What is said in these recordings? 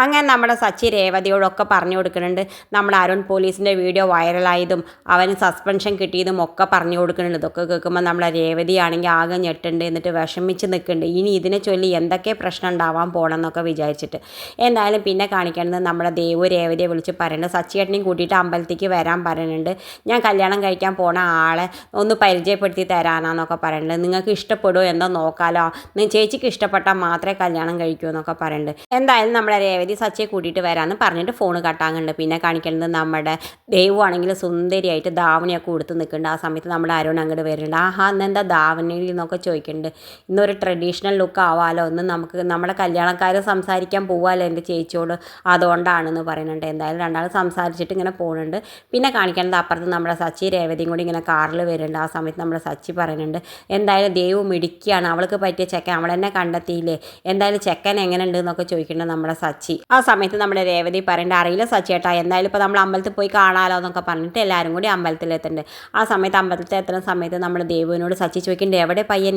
അങ്ങനെ നമ്മുടെ സച്ചി രേവതിയോടൊക്കെ പറഞ്ഞു കൊടുക്കുന്നുണ്ട്. നമ്മുടെ അരുൺ പോലീസിൻ്റെ വീഡിയോ വൈറലായതും അവന് സസ്പെൻഷൻ കിട്ടിയതും ഒക്കെ പറഞ്ഞു കൊടുക്കുന്നുണ്ട്. ഇതൊക്കെ കേൾക്കുമ്പോൾ നമ്മളെ രേവതിയാണെങ്കിൽ ആകെ ഞെട്ടുണ്ട്, എന്നിട്ട് വിഷമിച്ച് നിൽക്കുന്നുണ്ട്. ഇനി ഇതിനെ ചൊല്ലി എന്തൊക്കെ പ്രശ്നം ഉണ്ടാവാൻ പോകണമെന്നൊക്കെ വിചാരിച്ചിട്ട്. എന്തായാലും പിന്നെ കാണിക്കുന്നത് നമ്മുടെ ദേവു രേവതിയെ വിളിച്ച് പറയുന്നുണ്ട്, സച്ചിയേട്ടനെയും കൂട്ടിയിട്ട് അമ്പലത്തേക്ക് വരാൻ പറയുന്നുണ്ട്. ഞാൻ കല്യാണം കഴിക്കാൻ പോണ ആളെ ഒന്ന് പരിചയപ്പെടുത്തി തരാനാന്നൊക്കെ പറയുന്നുണ്ട്. നിങ്ങൾക്ക് ഇഷ്ടപ്പെടുമോ എന്തോ നോക്കാലോ, ചേച്ചിക്ക് ഇഷ്ടപ്പെട്ടാൽ മാത്രമേ കല്യാണം കഴിക്കൂ എന്നൊക്കെ പറയുന്നുണ്ട്. എന്തായാലും നമ്മുടെ രേവതി സച്ചിയെ കൂട്ടിയിട്ട് വരാമെന്ന് പറഞ്ഞിട്ട് ഫോൺ കട്ടാകുന്നുണ്ട്. പിന്നെ കാണിക്കുന്നത് നമ്മുടെ ദേവു ആണെങ്കിൽ സുന്ദരിയായിട്ട് ധാവണിയൊക്കെ കൊടുത്ത് നിൽക്കുന്നുണ്ട്. ആ സമയത്ത് നമ്മുടെ അരുൺ അങ്ങോട്ട് വരുന്നുണ്ട്. ആഹാ ഇന്നെന്താ ധാവണിയിൽ എന്നൊക്കെ ചോദിക്കുന്നുണ്ട്. ഇന്നൊരു ട്രഡീഷണൽ ലുക്ക് ആവാമല്ലോ, ഒന്ന് നമുക്ക് നമ്മുടെ കല്യാണക്കാർ സംസാരിക്കാൻ പോവാമല്ലോ എൻ്റെ ചേച്ചിയോട്, അതുകൊണ്ടാണെന്ന് പറയുന്നുണ്ട്. എന്തായാലും രണ്ടാൾ സംസാരിച്ചിട്ട് ഇങ്ങനെ പോകുന്നുണ്ട്. പിന്നെ കാണിക്കുന്നത് അപ്പുറത്ത് നമ്മുടെ സച്ചി രേവതിയും കൂടി ഇങ്ങനെ കാറിൽ വരുന്നുണ്ട്. ആ സമയത്ത് നമ്മുടെ സച്ചി പറയുന്നുണ്ട്, എന്തായാലും ദേവു മിടിക്കുകയാണ്, അവൾക്ക് പറ്റിയ ചെക്കൻ അവൾ തന്നെ കണ്ടെത്തിയില്ലേ, എന്തായാലും ചെക്കൻ എങ്ങനെ ഉണ്ട് എന്നൊക്കെ ചോദിക്കുന്നുണ്ട് നമ്മുടെ സച്ചി. ആ സമയത്ത് നമ്മുടെ രേവതി പറയേണ്ട, അറിയില്ല സച്ചിയേട്ടാ, എന്തായാലും ഇപ്പോൾ നമ്മൾ അമ്പലത്തിൽ പോയി കാണാമല്ലോ എന്നൊക്കെ പറഞ്ഞിട്ട് എല്ലാവരും കൂടി അമ്പലത്തിലെത്തുന്നുണ്ട്. ആ സമയത്ത് അമ്പലത്തിൽ എത്തുന്ന സമയത്ത് നമ്മുടെ ദേവുവിനോട് സച്ചി ചോദിക്കുന്നുണ്ട്, എവിടെ പയ്യൻ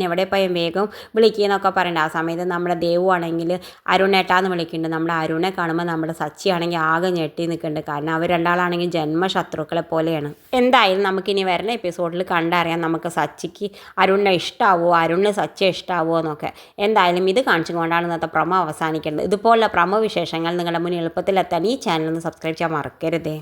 വേഗം വിളിക്കുന്നൊക്കെ പറയുന്നുണ്ട്. ആ സമയത്ത് നമ്മുടെ ദേവു ആണെങ്കിൽ അരുണേട്ടാന്ന് വിളിക്കുന്നുണ്ട്. നമ്മുടെ അരുണെ കാണുമ്പോൾ നമ്മുടെ സച്ചി ആണെങ്കിൽ ആകെ ഞെട്ടി നിൽക്കുന്നുണ്ട്. കാരണം അവർ രണ്ടാളാണെങ്കിൽ ജന്മശത്രുക്കളെ പോലെയാണ്. എന്തായാലും നമുക്കിനി വരുന്ന എപ്പിസോഡിൽ കണ്ടറിയാം നമുക്ക് സച്ചിക്ക് അരുണിനെ ഇഷ്ടമാവുമോ, അരുണിന് സച്ചിയെ ഇഷ്ടമാവുമോ എന്നൊക്കെ. എന്തായാലും ഇത് കാണിച്ചുകൊണ്ടാണ് ഇന്നത്തെ പ്രൊമോ അവസാനിക്കേണ്ടത്. ഇതുപോലുള്ള പ്രൊമോ വിശേഷങ്ങൾ നിങ്ങളുടെ മുന്നിൽ എളുപ്പത്തിലെത്താൻ ഈ ചാനൽ ഒന്ന് സബ്സ്ക്രൈബ് ചെയ്യാൻ മറക്കരുതേ.